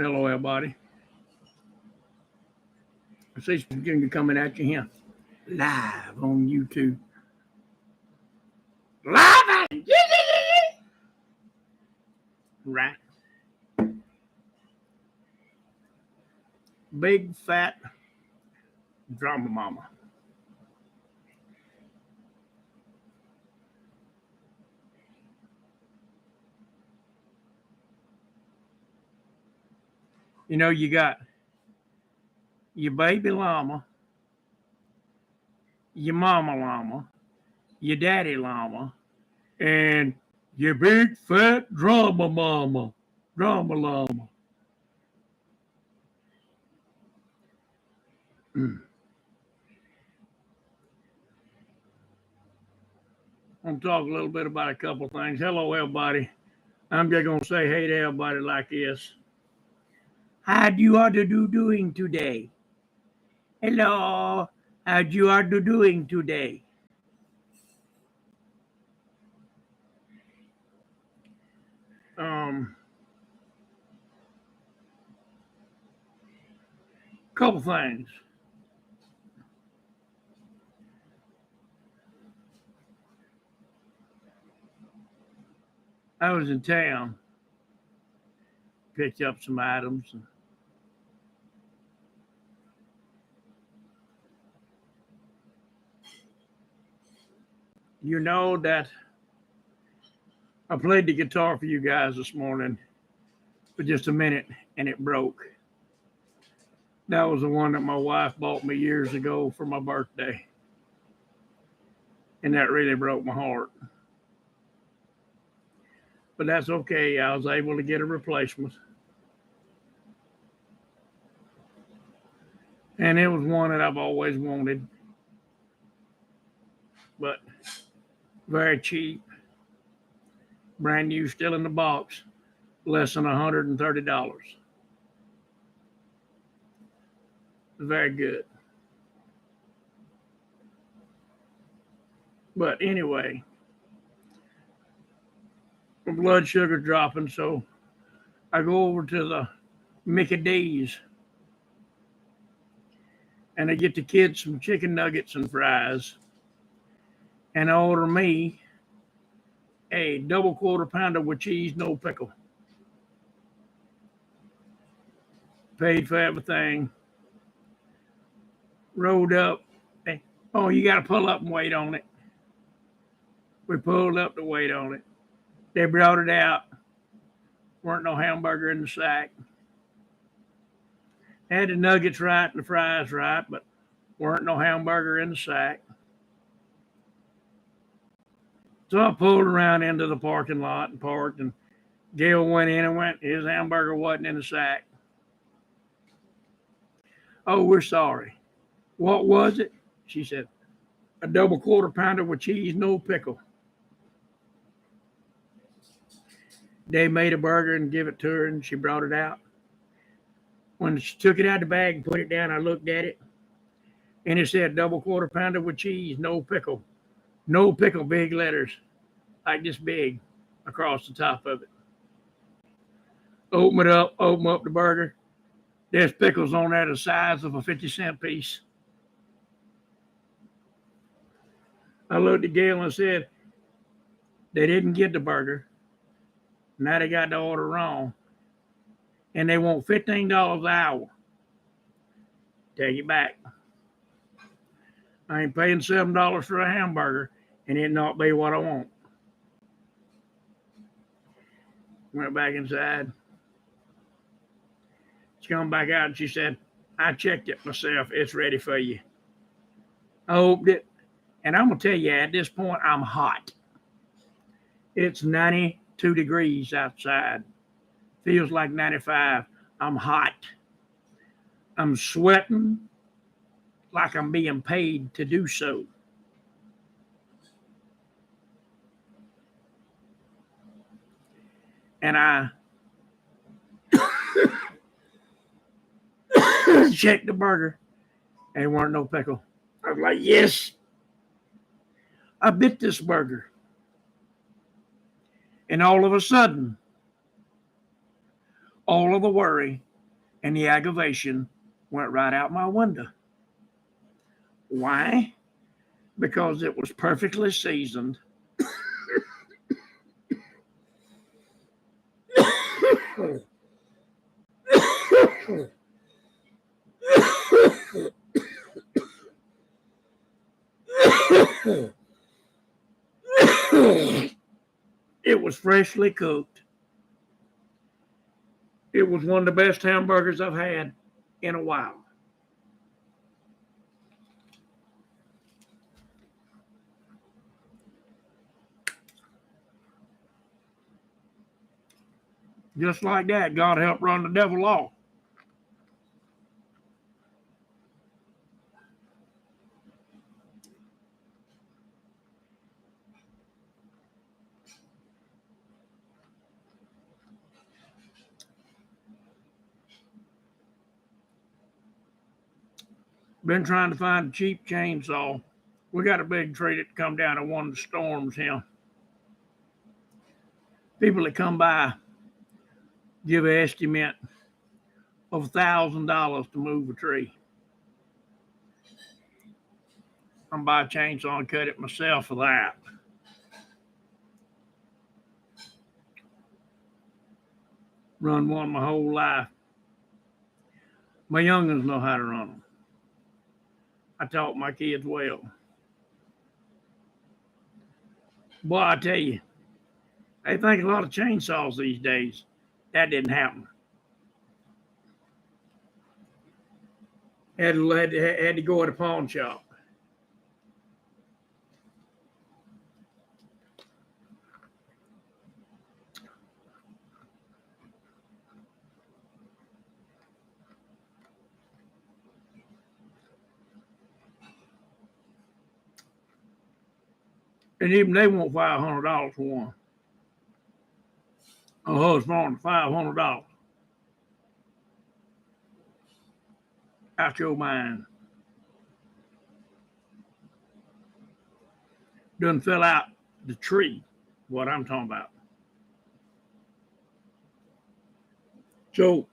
Hello, everybody. Cecil Jr. coming at you here live on YouTube. Live at right. Big fat drama mama. You know, you got your baby llama, your mama llama, your daddy llama, and your big fat drama mama, drama llama. I'm going to talk a little bit about a couple of things. Hello, everybody. I'm just going to say hey to everybody like this. How do you are doing today? Hello. How you are doing today? Couple things. I was in town, picked up some items. You know that I played the guitar for you guys this morning for just a minute and it broke. That was the one that my wife bought me years ago for my birthday. And that really broke my heart. But that's okay. I was able to get a replacement. And it was one that I've always wanted. But very cheap. Brand new, still in the box. Less than $130. Very good. But anyway, my blood sugar dropping, so I go over to the Mickey D's and I get the kids some chicken nuggets and fries, and I order me a double quarter pounder with cheese, no pickle. Paid for everything. Rolled up. Oh, you got to pull up and wait on it. We pulled up to wait on it. They brought it out. Weren't no hamburger in the sack. Had the nuggets right and the fries right, but weren't no hamburger in the sack. So I pulled around into the parking lot and parked, and Gail went in and went, his hamburger wasn't in the sack. Oh, we're sorry. What was it? She said, a double quarter pounder with cheese, no pickle. They made a burger and give it to her, and she brought it out. When she took it out of the bag and put it down, I looked at it, and it said double quarter pounder with cheese, no pickle. No pickle, big letters, like this big, across the top of it. Open up the burger. There's pickles on there the size of a 50-cent piece. I looked at Gail and said, they didn't get the burger. Now they got the order wrong. And they want $15 an hour. Take it back. I ain't paying $7 for a hamburger and it not be what I want. Went back inside. She come back out and she said, I checked it myself. It's ready for you. I opened it. And I'm going to tell you, at this point, I'm hot. It's 92 degrees outside. Feels like 95. I'm hot. I'm sweating like I'm being paid to do so. And I checked the burger, and there weren't no pickle. I was like, yes. I bit this burger. And all of a sudden, all of the worry and the aggravation went right out my window. Why? Because it was perfectly seasoned. It was freshly cooked. It was one of the best hamburgers I've had in a while. Just like that, God helped run the devil off. Been trying to find a cheap chainsaw. We got a big tree that come down in one of the storms here. People that come by give an estimate of $1,000 to move a tree. I'm buy a chainsaw and cut it myself for that. Run one my whole life. My youngins know how to run them. I taught my kids well. Boy, I tell you, they think a lot of chainsaws these days. That didn't happen. Had to go at a pawn shop. And even they want $500 for one. Oh, it's more than $500. Out your mind. Doesn't fill out the tree, what I'm talking about. So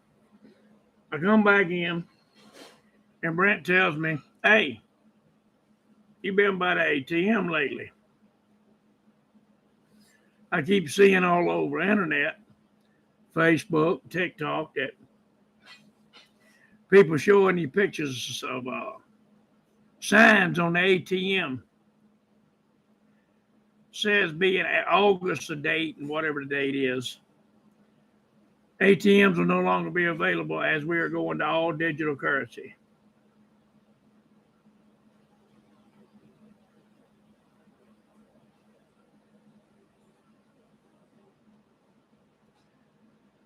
I come back in, and Brent tells me, hey, you been by the ATM lately? I keep seeing all over the internet, Facebook, TikTok, that people showing you pictures of signs on the ATM. Says being August the date and whatever the date is. ATMs will no longer be available as we are going to all digital currency.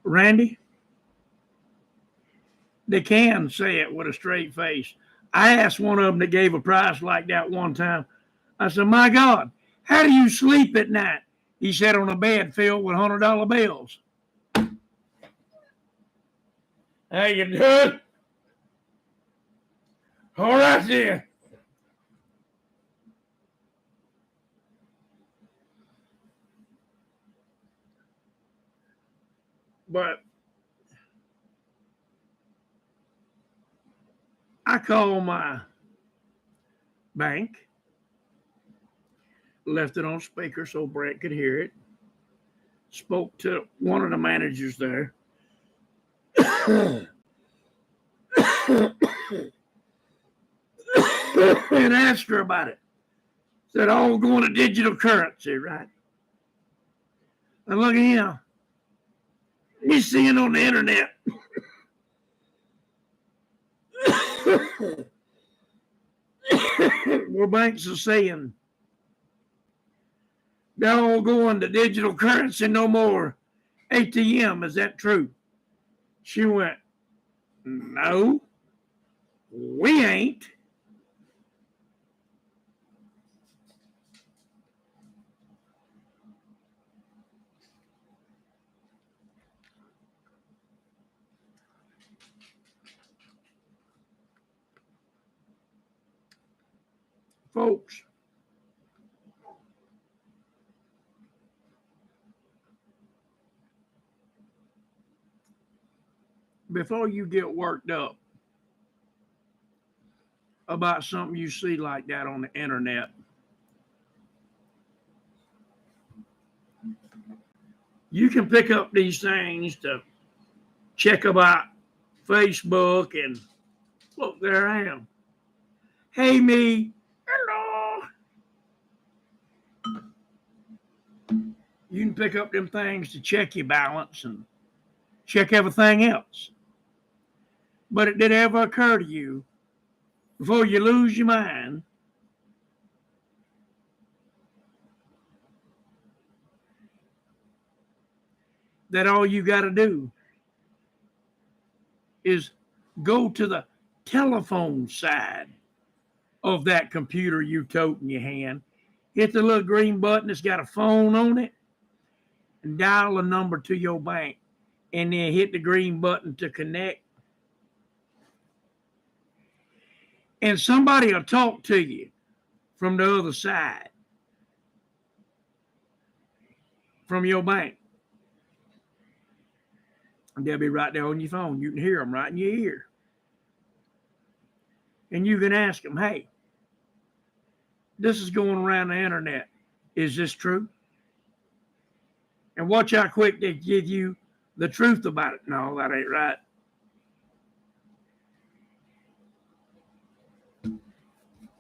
Randy, they can say it with a straight face. I asked one of them that gave a price like that one time. I said, my God, how do you sleep at night? He said, on a bed filled with $100 bills. How you doing? All right then. But I called my bank, left it on speaker so Brent could hear it, spoke to one of the managers there. And asked her about it. Said, all going to digital currency, right? And look at him. He's seeing on the internet. Where banks are saying they're all going to digital currency, no more ATM. Is that true? She went, no, we ain't. Folks, before you get worked up about something you see like that on the internet, you can pick up these things to check about Facebook and look, there I am. Hey, me. Hello. You can pick up them things to check your balance and check everything else. But it did ever occur to you before you lose your mind that all you got to do is go to the telephone side of that computer you tote in your hand, hit the little green button that's got a phone on it, and dial a number to your bank, and then hit the green button to connect. And somebody will talk to you from the other side, from your bank. And they'll be right there on your phone. You can hear them right in your ear. And you can ask them, hey, this is going around the internet. Is this true? And watch how quick they give you the truth about it. No, that ain't right.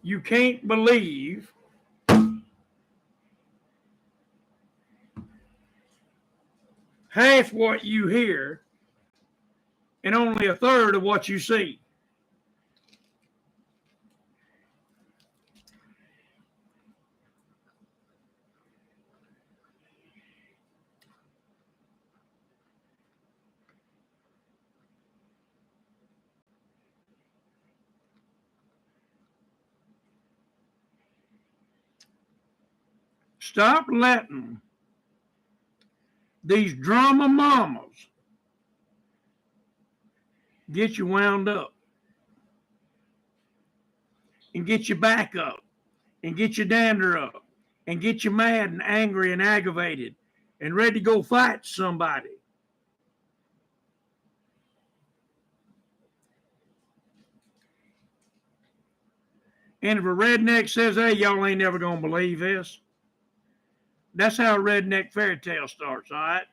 You can't believe half what you hear and only a third of what you see. Stop letting these drama mamas get you wound up and get you back up and get your dander up and get you mad and angry and aggravated and ready to go fight somebody. And if a redneck says, hey, y'all ain't never going to believe this, that's how a redneck fairy tale starts, all right?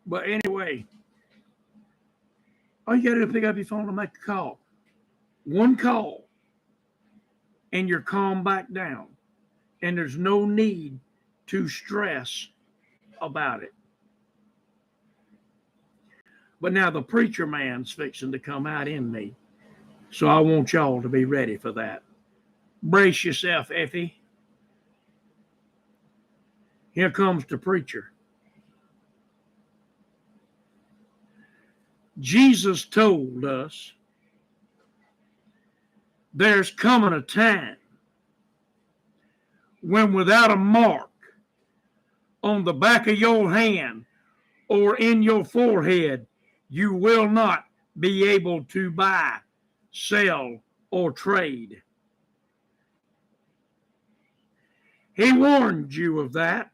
But anyway, all you got to do is pick up your phone and make a call. One call, and you're calmed back down. And there's no need to stress about it. But now the preacher man's fixing to come out in me. So I want y'all to be ready for that. Brace yourself, Effie. Here comes the preacher. Jesus told us there's coming a time when without a mark on the back of your hand or in your forehead, you will not be able to buy, sell, or trade. He warned you of that.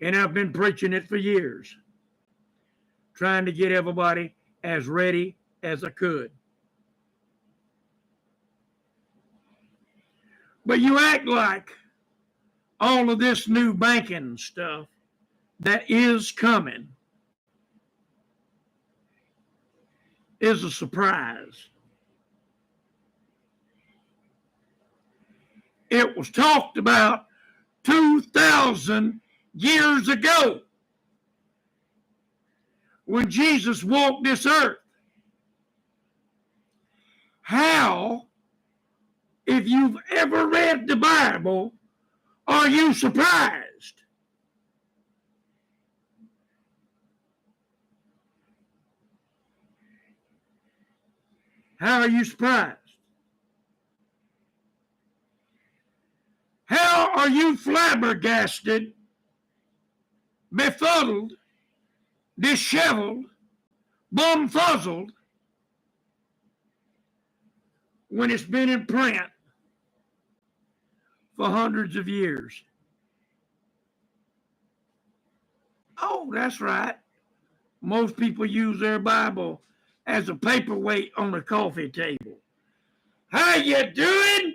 And I've been preaching it for years, trying to get everybody as ready as I could. But you act like all of this new banking stuff that is coming is a surprise. It was talked about 2,000 years ago when Jesus walked this earth. How, if you've ever read the Bible, are you surprised? How are you surprised? How are you flabbergasted, befuddled, disheveled, bumfuzzled when it's been in print for hundreds of years. Oh, that's right. Most people use their Bible as a paperweight on a coffee table. How you doing?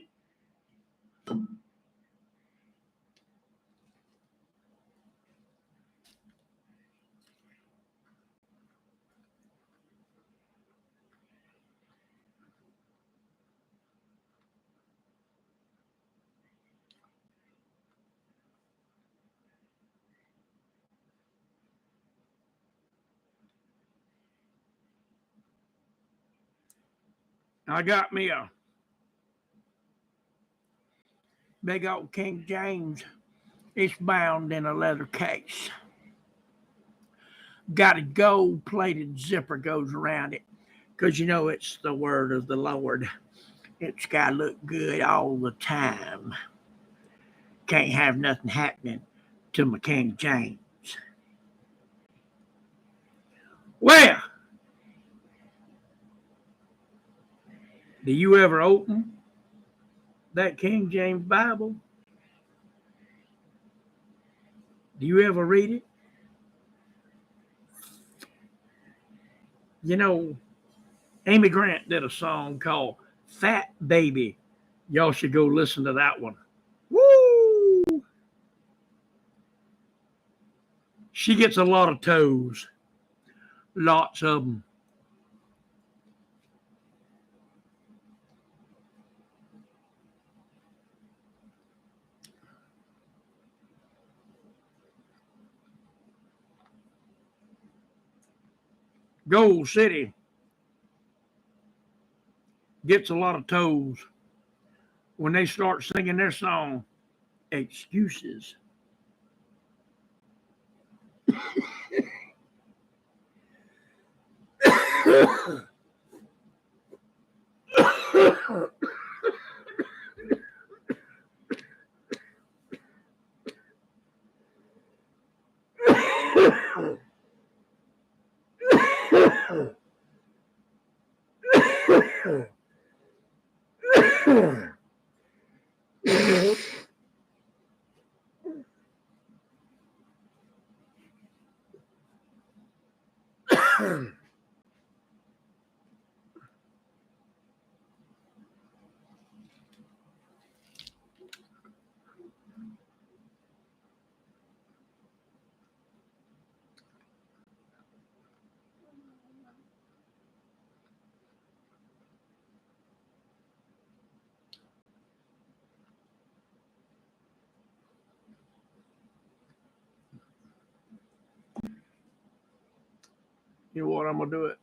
I got me a big old King James. It's bound in a leather case. Got a gold plated zipper goes around it because you know it's the word of the Lord. It's got to look good all the time. Can't have nothing happening to my King James. Well, do you ever open that King James Bible? Do you ever read it? You know, Amy Grant did a song called Fat Baby. Y'all should go listen to that one. Woo! She gets a lot of toes. Lots of them. Gold City gets a lot of toes when they start singing their song, Excuses. You know what? I'm going to do it.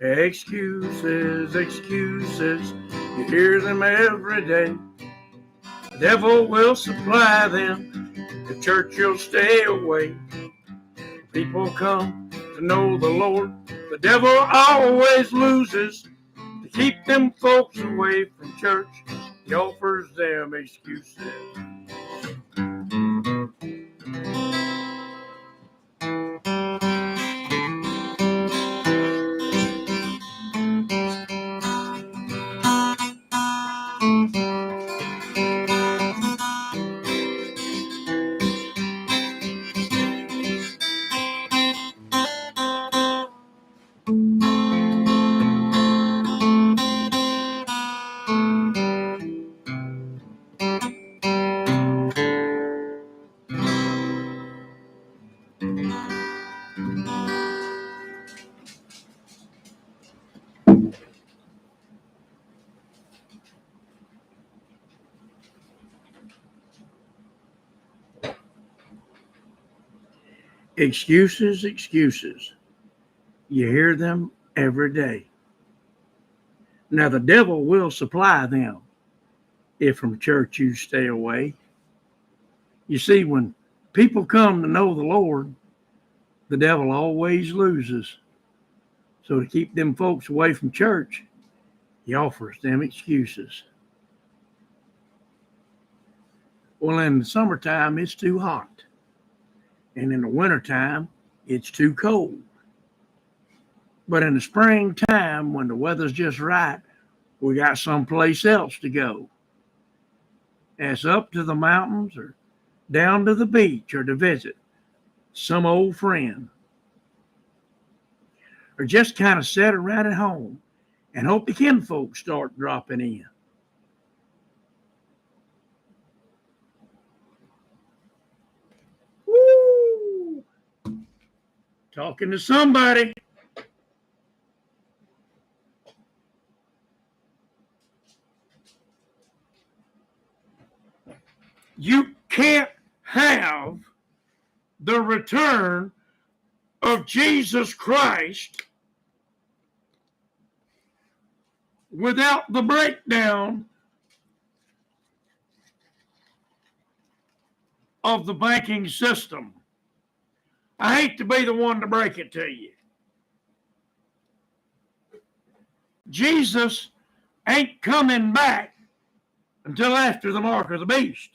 Excuses, excuses, you hear them every day. The devil will supply them, the church will stay away. People come to know the Lord, the devil always loses. To keep them folks away from church, he offers them excuses. Excuses, excuses. You hear them every day. Now, the devil will supply them if from church you stay away. You see, when people come to know the Lord, the devil always loses. So to keep them folks away from church, He offers them excuses. Well, in the summertime, it's too hot. And in the wintertime, it's too cold. But in the springtime, when the weather's just right, we got someplace else to go. It's up to the mountains or down to the beach or to visit some old friend. Or just kind of sit around at home and hope the kinfolk start dropping in. Woo! Talking to somebody. You can't have the return of Jesus Christ without the breakdown of the banking system. I hate to be the one to break it to you. Jesus ain't coming back until after the mark of the beast.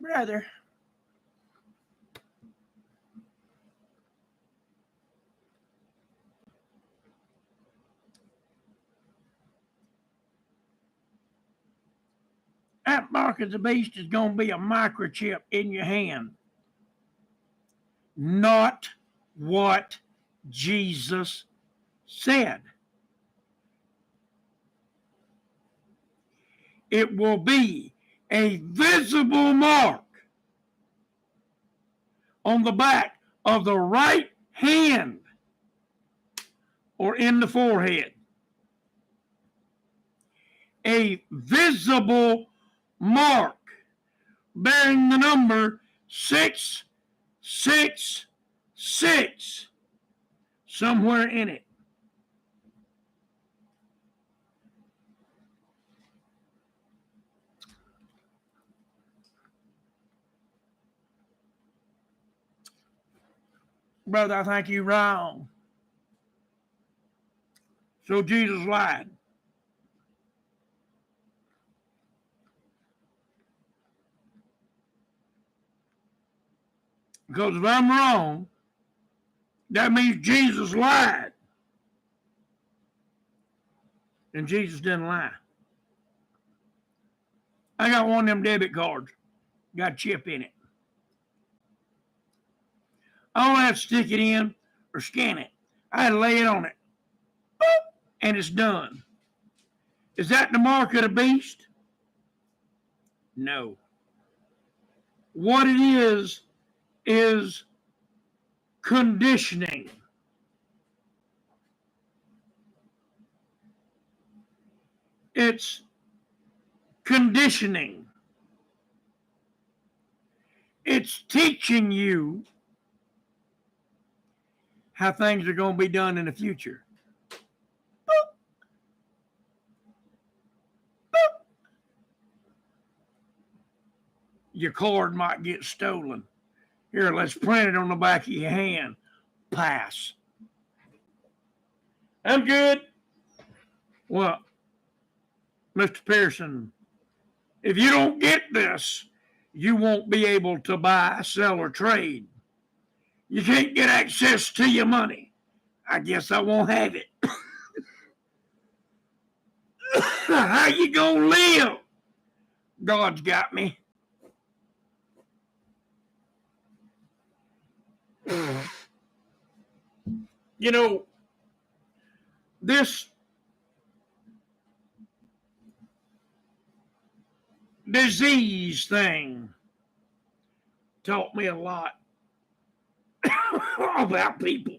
Brother, that mark of the beast is going to be a microchip in your hand. Not what Jesus said. It will be a visible mark on the back of the right hand or in the forehead. A visible mark bearing the number 666 somewhere in it. Brother, I think you're wrong. So Jesus lied. Because if I'm wrong, that means Jesus lied. And Jesus didn't lie. I got one of them debit cards. Got a chip in it. I don't have to stick it in or scan it. I lay it on it. Boop, and it's done. Is that the mark of the beast? No. What it is conditioning. It's conditioning. It's teaching you how things are going to be done in the future. Boop. Boop. Your card might get stolen. Here, let's print it on the back of your hand. Pass. I'm good. Well, Mr. Pearson, if you don't get this, you won't be able to buy, sell, or trade. You can't get access to your money. I guess I won't have it. How you gonna live? God's got me. You know, this disease thing taught me a lot about people.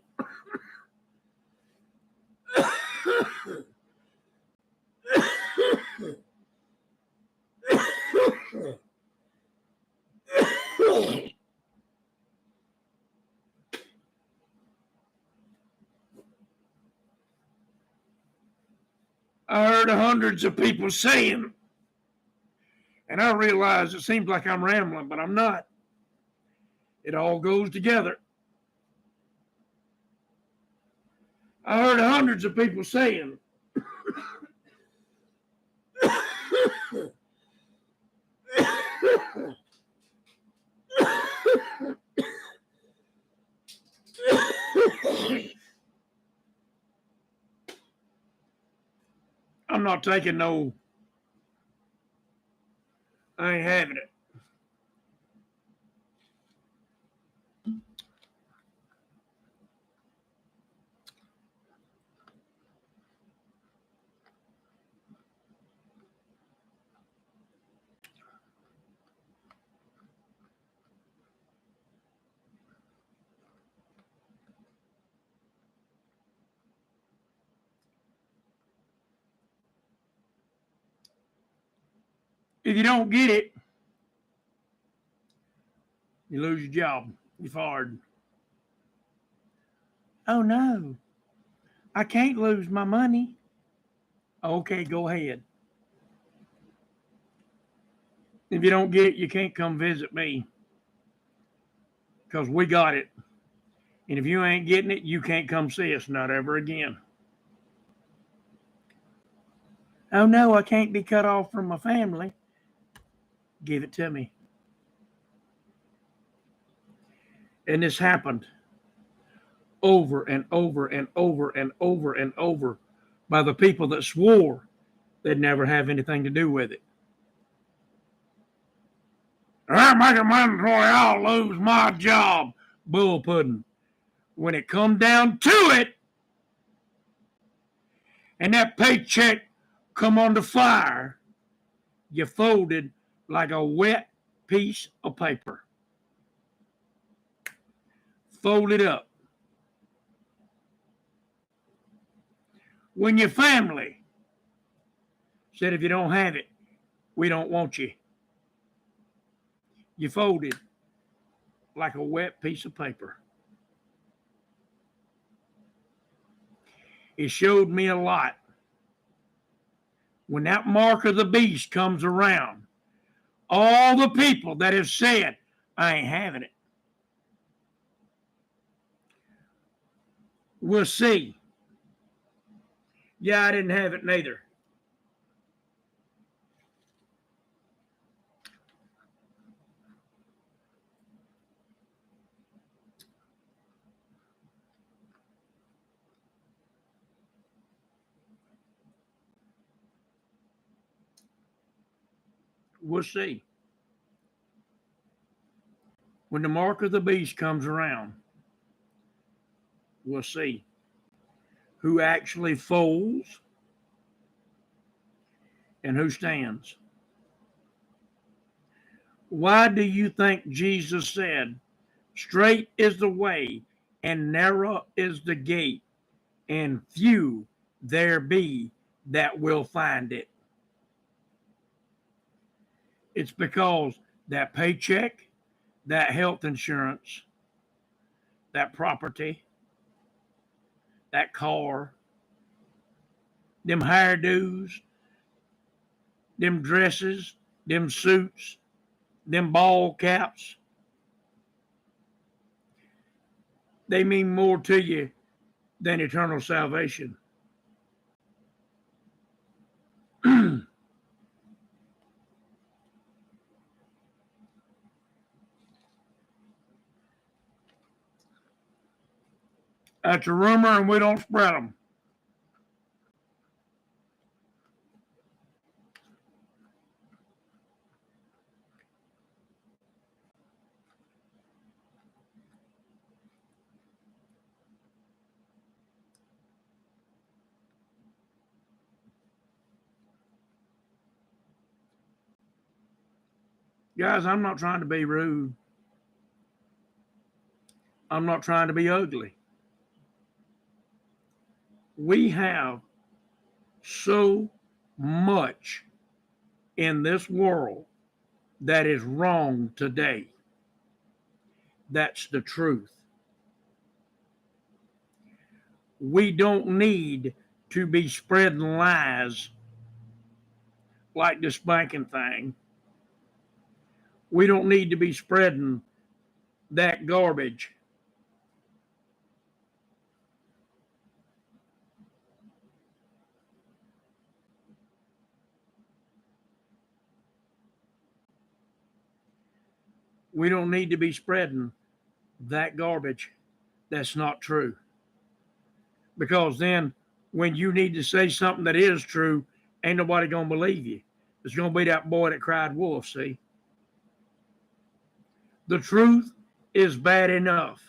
I heard hundreds of people saying, and I realize it seems like I'm rambling, but I'm not. It all goes together. I heard hundreds of people saying, I'm not taking no, I ain't having it. If you don't get it, you lose your job. You're fired. Oh no, I can't lose my money. Okay, go ahead. If you don't get it, you can't come visit me because we got it. And if you ain't getting it, you can't come see us, not ever again. Oh no, I can't be cut off from my family. Give it to me. And this happened over and over and over and over and over by the people that swore they'd never have anything to do with it. I'm making mandatory, I'll lose my job. Bull pudding. When it come down to it, and that paycheck come on the fire, you folded like a wet piece of paper. Fold it up. When your family said, if you don't have it, we don't want you, you folded like a wet piece of paper. It showed me a lot. When that mark of the beast comes around, all the people that have said, I ain't having it, we'll see. Yeah, I didn't have it neither. We'll see. When the mark of the beast comes around, we'll see who actually folds and who stands. Why do you think Jesus said, straight is the way and narrow is the gate, and few there be that will find it? It's because that paycheck, that health insurance, that property, that car, them hairdos, them dresses, them suits, them ball caps, they mean more to you than eternal salvation. That's a rumor and we don't spread them. Guys, I'm not trying to be rude. I'm not trying to be ugly. We have so much in this world that is wrong today. That's the truth. We don't need to be spreading lies like this banking thing. We don't need to be spreading that garbage. We don't need to be spreading that garbage that's not true. Because then when you need to say something that is true, ain't nobody going to believe you. It's going to be that boy that cried wolf, see? The truth is bad enough.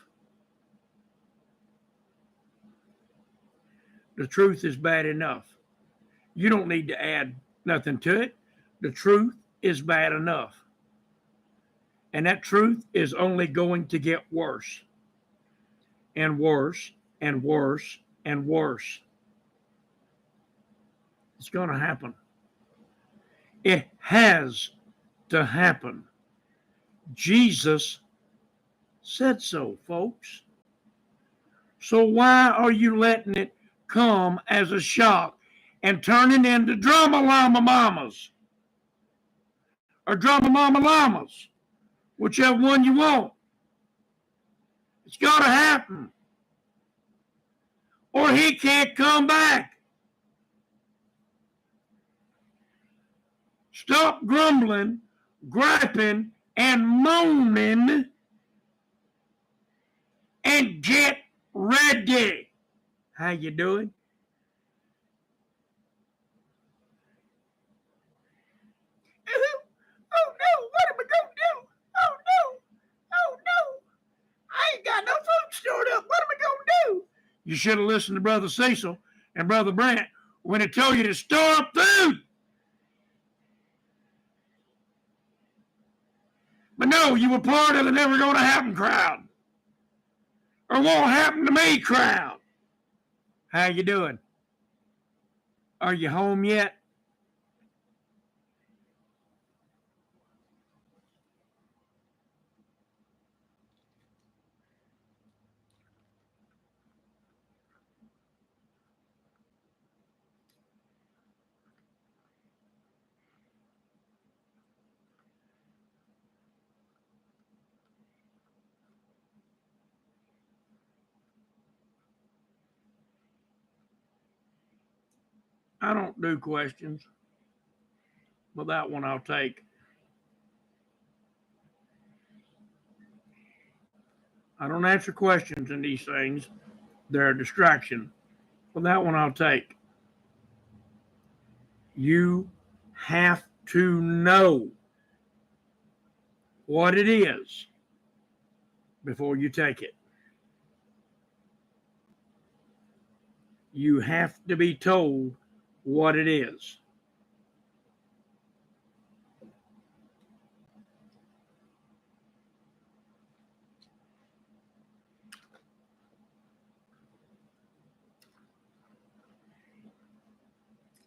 The truth is bad enough. You don't need to add nothing to it. The truth is bad enough. And that truth is only going to get worse and worse and worse and worse. It's going to happen. It has to happen. Jesus said so, folks. So why are you letting it come as a shock and turning into drama llama mamas or drama mama llamas, whichever one you want? It's got to happen, or he can't come back. Stop grumbling, griping, and moaning, and get ready. How you doing? Oh no, what am I gonna do? Oh no, oh no, I ain't got no food stored up. What am I gonna do? You should have listened to Brother Cecil and Brother Brant when they told you to store up food. But no, you were part of the never gonna happen crowd. Or won't happen to me crowd. How you doing? Are you home yet? I don't do questions, but that one I'll take. I don't answer questions in these things. They're a distraction. But that one I'll take. You have to know what it is before you take it. You have to be told what it is.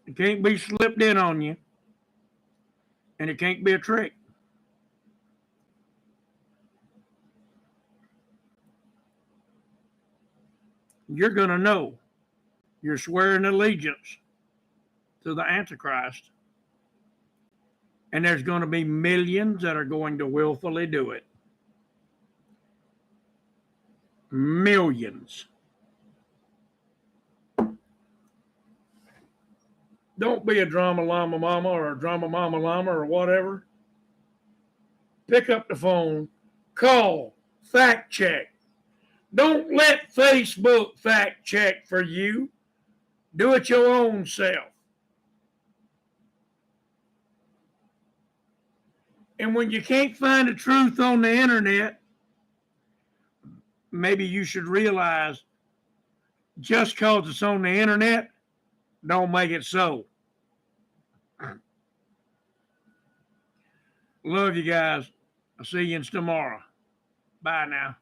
It can't be slipped in on you, and it can't be a trick. You're going to know. You're swearing allegiance to the Antichrist, and there's going to be millions that are going to willfully do it. Millions. Don't be a drama llama mama or a drama mama llama or whatever. Pick up the phone, call, fact check. Don't let Facebook fact check for you. Do it your own self. And when you can't find the truth on the internet, maybe you should realize just because it's on the internet, don't make it so. Love you guys. I'll see you tomorrow. Bye now.